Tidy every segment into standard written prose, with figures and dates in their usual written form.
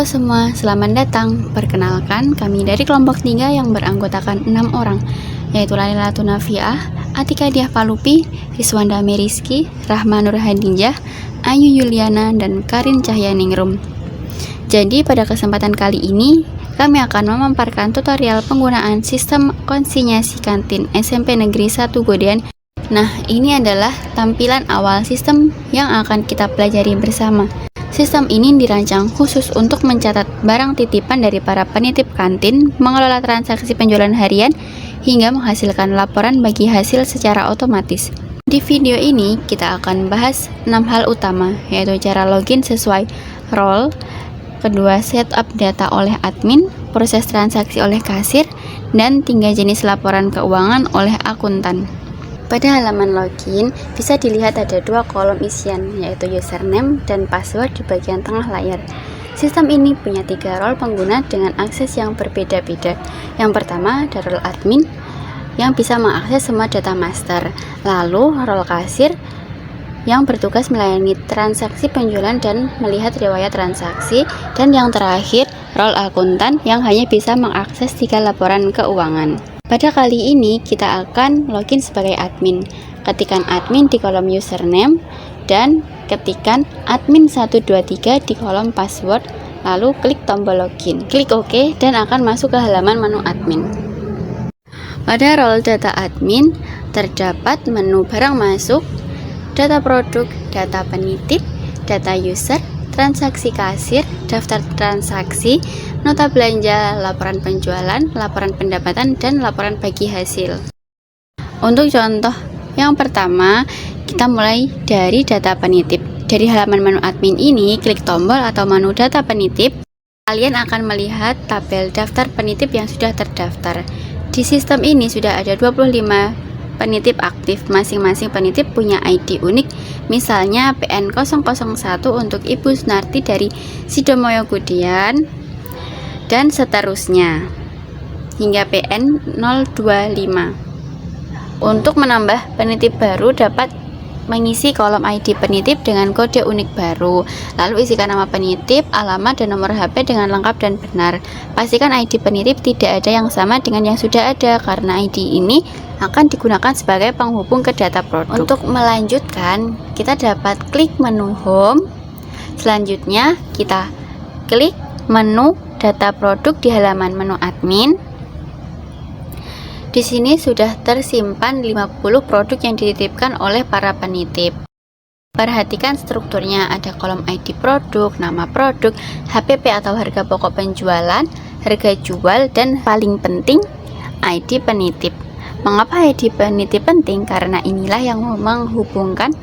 Halo semua, selamat datang. Perkenalkan, kami dari kelompok 3 yang beranggotakan 6 orang, yaitu Laila Tunafiah, Atika Diah Palupi, Rizwanda Meriski, Rahma Nur Hadijah, Ayu Yuliana, dan Karin Cahyaningrum. Jadi pada kesempatan kali ini, kami akan memaparkan tutorial penggunaan sistem konsinyasi kantin SMP Negeri 1 Godean. Nah, ini adalah tampilan awal sistem yang akan kita pelajari bersama. Sistem ini dirancang khusus untuk mencatat barang titipan dari para penitip kantin, mengelola transaksi penjualan harian, hingga menghasilkan laporan bagi hasil secara otomatis. Di video ini, kita akan bahas 6 hal utama, yaitu cara login sesuai role, kedua setup data oleh admin, proses transaksi oleh kasir, dan 3 jenis laporan keuangan oleh akuntan. Pada halaman login, bisa dilihat ada 2 kolom isian, yaitu username dan password di bagian tengah layar. Sistem ini punya 3 role pengguna dengan akses yang berbeda-beda. Yang pertama, ada role admin, yang bisa mengakses semua data master. Lalu, role kasir, yang bertugas melayani transaksi penjualan dan melihat riwayat transaksi. Dan yang terakhir, role akuntan, yang hanya bisa mengakses 3 laporan keuangan. Pada kali ini kita akan login sebagai admin. Ketikkan admin di kolom username dan ketikkan admin 123 di kolom password, lalu klik tombol login. Klik OK dan akan masuk ke halaman menu admin. Pada role data admin terdapat menu barang masuk, data produk, data penitip, data user, transaksi kasir, daftar transaksi, nota belanja, laporan penjualan, laporan pendapatan, dan laporan bagi hasil. Untuk contoh yang pertama, kita mulai dari data penitip. Dari halaman menu admin ini, klik tombol atau menu data penitip. Kalian akan melihat tabel daftar penitip yang sudah terdaftar. Di sistem ini sudah ada 25 penitip aktif. Masing-masing penitip punya ID unik, misalnya PN001 untuk Ibu Sunarti dari Sidomoyo Godean, dan seterusnya hingga PN025. Untuk menambah penitip baru, dapat mengisi kolom ID penitip dengan kode unik baru. Lalu isikan nama penitip, alamat, dan nomor HP dengan lengkap dan benar. Pastikan ID penitip tidak ada yang sama dengan yang sudah ada, karena ID ini akan digunakan sebagai penghubung ke data produk. Untuk melanjutkan, kita dapat klik menu home. Selanjutnya, kita klik menu data produk di halaman menu admin. Di sini sudah tersimpan 50 produk yang dititipkan oleh para penitip. Perhatikan strukturnya, ada kolom ID produk, nama produk, HPP atau harga pokok penjualan, harga jual, dan paling penting ID penitip. Mengapa ID penitip penting? Karena inilah yang menghubungkan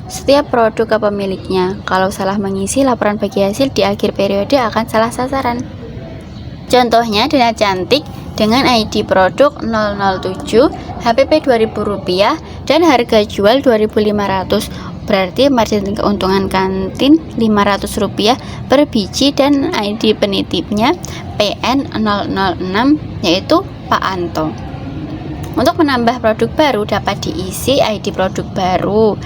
setiap produk ke pemiliknya. Kalau salah mengisi laporan bagi hasil di akhir periode akan salah sasaran. Contohnya dana cantik dengan ID produk 007, HPP Rp2.000, dan harga jual Rp2.500. Berarti margin keuntungan kantin Rp500 per biji, dan ID penitipnya PN006, yaitu Pak Anto. Untuk menambah produk baru dapat diisi ID produk baru.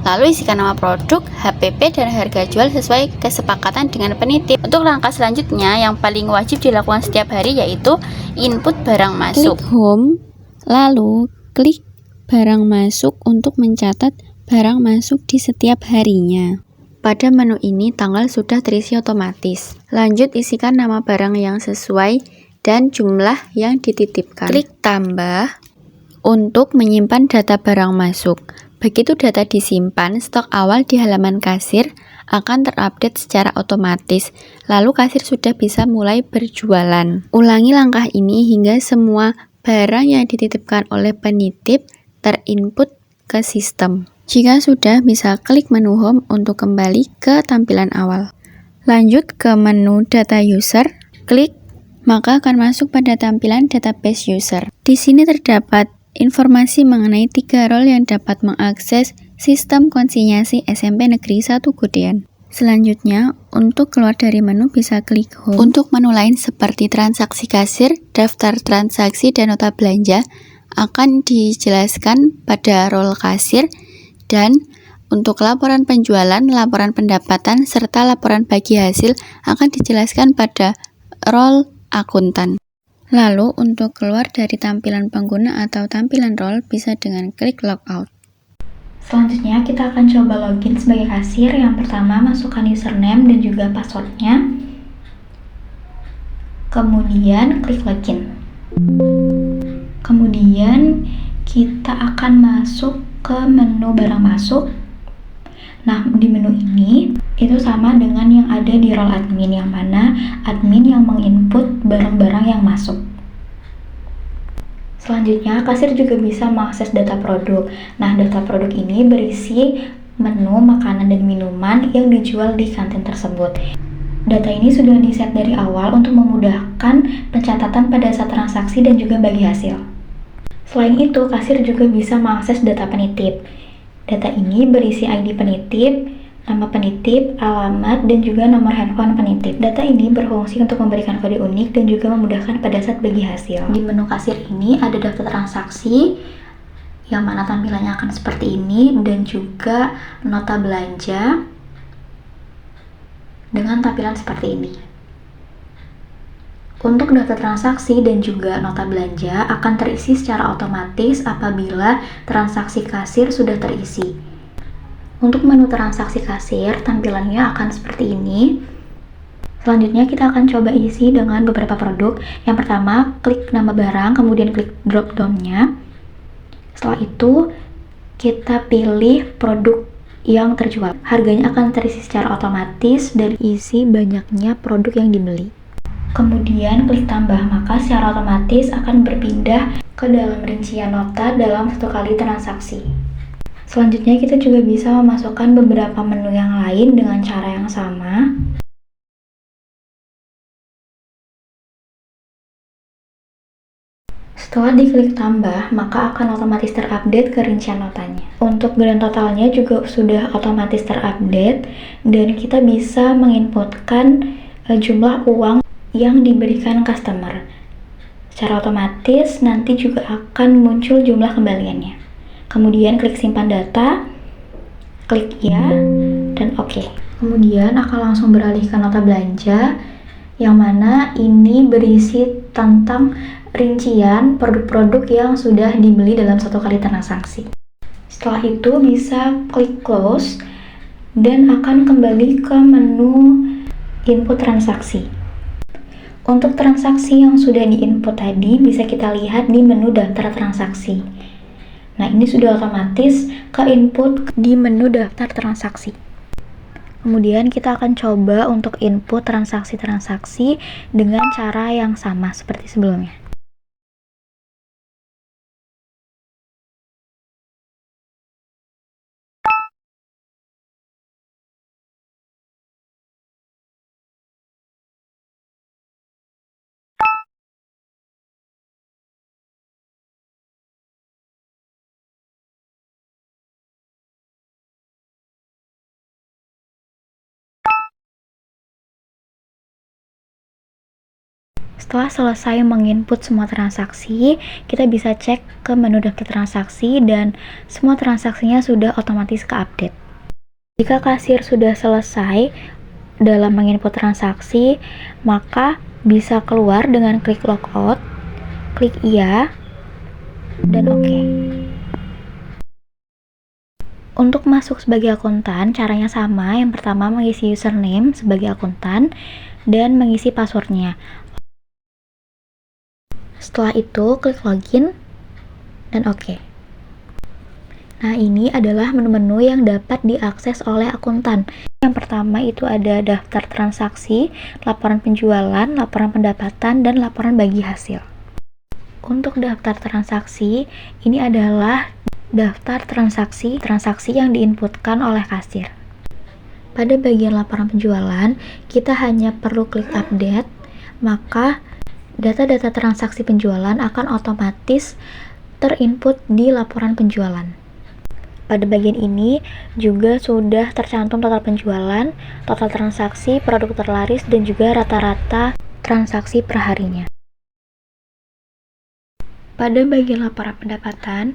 Lalu isikan nama produk, HPP, dan harga jual sesuai kesepakatan dengan penitip. Untuk langkah selanjutnya yang paling wajib dilakukan setiap hari yaitu input barang masuk. Klik home, lalu klik barang masuk untuk mencatat barang masuk di setiap harinya. Pada menu ini tanggal sudah terisi otomatis. Lanjut isikan nama barang yang sesuai dan jumlah yang dititipkan. Klik tambah untuk menyimpan data barang masuk. Begitu data disimpan, stok awal di halaman kasir akan terupdate secara otomatis. Lalu kasir sudah bisa mulai berjualan. Ulangi langkah ini hingga semua barang yang dititipkan oleh penitip terinput ke sistem. Jika sudah, bisa klik menu home untuk kembali ke tampilan awal. Lanjut ke menu data user, klik, maka akan masuk pada tampilan database user. Di sini terdapat informasi mengenai 3 role yang dapat mengakses sistem konsinyasi SMP Negeri 1 Godean. Selanjutnya, untuk keluar dari menu bisa klik home. Untuk menu lain seperti transaksi kasir, daftar transaksi, dan nota belanja akan dijelaskan pada role kasir, dan Untuk laporan penjualan, laporan pendapatan, serta laporan bagi hasil akan dijelaskan pada role akuntan. Lalu, untuk keluar dari tampilan pengguna atau tampilan role bisa dengan klik logout. Selanjutnya, kita akan coba login sebagai kasir. Yang pertama, masukkan username dan juga passwordnya. Kemudian, klik login. Kemudian, kita akan masuk ke menu barang masuk. Nah, di menu ini itu sama dengan yang ada di role admin, yang mana admin yang menginput barang-barang yang masuk. Selanjutnya, kasir juga bisa mengakses data produk. Nah, data produk ini berisi menu makanan dan minuman yang dijual di kantin tersebut. Data ini sudah di-set dari awal untuk memudahkan pencatatan pada saat transaksi dan juga bagi hasil. Selain itu, kasir juga bisa mengakses data penitip. Data ini berisi ID penitip, nama penitip, alamat, dan juga nomor handphone penitip. Data ini berfungsi untuk memberikan kode unik dan juga memudahkan pada saat bagi hasil. Di menu kasir ini ada daftar transaksi, yang mana tampilannya akan seperti ini, dan juga nota belanja dengan tampilan seperti ini. Untuk data transaksi dan juga nota belanja akan terisi secara otomatis apabila transaksi kasir sudah terisi. Untuk menu transaksi kasir, tampilannya akan seperti ini. Selanjutnya kita akan coba isi dengan beberapa produk. Yang pertama, klik nama barang, kemudian klik drop down-nya. Setelah itu, kita pilih produk yang terjual. Harganya akan terisi secara otomatis dari isi banyaknya produk yang dibeli. Kemudian klik tambah, maka secara otomatis akan berpindah ke dalam rincian nota dalam satu kali transaksi. Selanjutnya kita juga bisa memasukkan beberapa menu yang lain dengan cara yang sama. Setelah diklik tambah, maka akan otomatis terupdate ke rincian notanya. Untuk grand totalnya juga sudah otomatis terupdate dan kita bisa menginputkan jumlah uang yang diberikan customer. Secara otomatis nanti juga akan muncul jumlah kembaliannya. Kemudian klik simpan data, klik ya, dan oke. Kemudian akan langsung beralih ke nota belanja, yang mana ini berisi tentang rincian produk-produk yang sudah dibeli dalam satu kali transaksi. Setelah itu bisa klik close dan akan kembali ke menu input transaksi. Untuk transaksi yang sudah diinput tadi bisa kita lihat di menu daftar transaksi. Nah, ini sudah otomatis ke input di menu daftar transaksi. Kemudian kita akan coba untuk input transaksi-transaksi dengan cara yang sama seperti sebelumnya. Setelah selesai menginput semua transaksi, kita bisa cek ke menu daftar transaksi dan semua transaksinya sudah otomatis ke-update. Jika kasir sudah selesai dalam menginput transaksi, maka bisa keluar dengan klik logout, klik iya, dan oke. Untuk masuk sebagai akuntan, caranya sama. Yang pertama, mengisi username sebagai akuntan dan mengisi passwordnya. Setelah itu, klik login dan oke. Nah, ini adalah menu-menu yang dapat diakses oleh akuntan. Yang pertama itu ada daftar transaksi, laporan penjualan, laporan pendapatan, dan laporan bagi hasil. Untuk daftar transaksi, ini adalah daftar transaksi yang diinputkan oleh kasir. Pada bagian laporan penjualan, kita hanya perlu klik update, maka data-data transaksi penjualan akan otomatis terinput di laporan penjualan. Pada bagian ini juga sudah tercantum total penjualan, total transaksi, produk terlaris, dan juga rata-rata transaksi perharinya. Pada bagian laporan pendapatan,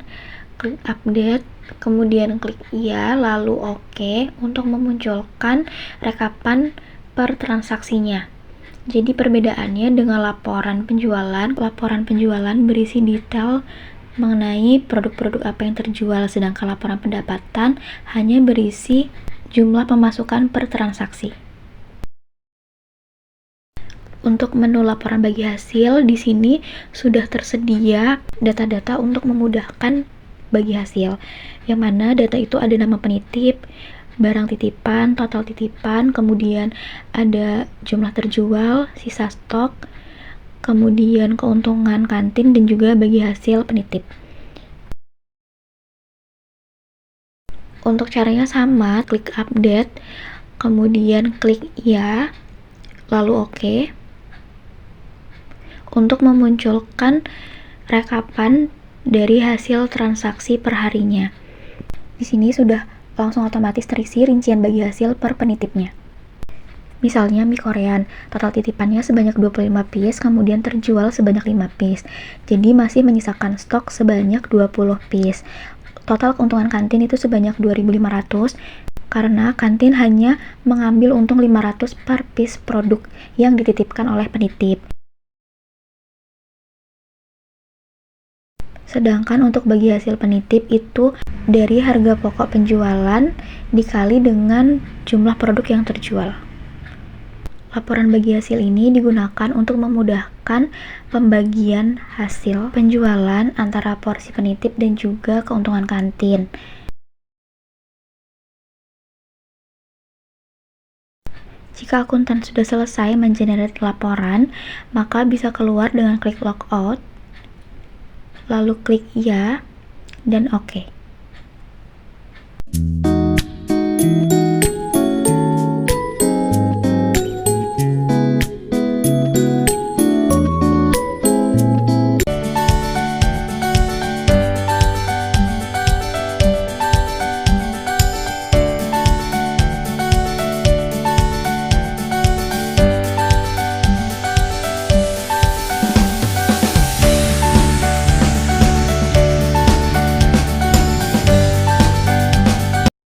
klik update, kemudian klik iya, lalu oke untuk memunculkan rekapan per transaksinya. Jadi perbedaannya dengan laporan penjualan berisi detail mengenai produk-produk apa yang terjual, sedangkan laporan pendapatan hanya berisi jumlah pemasukan per transaksi. Untuk menu laporan bagi hasil, di sini sudah tersedia data-data untuk memudahkan bagi hasil, yang mana data itu ada nama penitip, barang titipan, total titipan, kemudian ada jumlah terjual, sisa stok, kemudian keuntungan kantin, dan juga bagi hasil penitip. Untuk caranya sama, klik update, kemudian klik ya, lalu oke, untuk memunculkan rekapan dari hasil transaksi perharinya. Di sini sudah langsung otomatis terisi rincian bagi hasil per penitipnya. Misalnya mie Korean, total titipannya sebanyak 25 piece, kemudian terjual sebanyak 5 piece. Jadi masih menyisakan stok sebanyak 20 piece. Total keuntungan kantin itu sebanyak 2.500 karena kantin hanya mengambil untung 500 per piece produk yang dititipkan oleh penitip. Sedangkan untuk bagi hasil penitip itu dari harga pokok penjualan dikali dengan jumlah produk yang terjual. Laporan bagi hasil ini digunakan untuk memudahkan pembagian hasil penjualan antara porsi penitip dan juga keuntungan kantin. Jika akuntan sudah selesai mengenerate laporan, maka bisa keluar dengan klik logout, lalu klik ya, dan oke.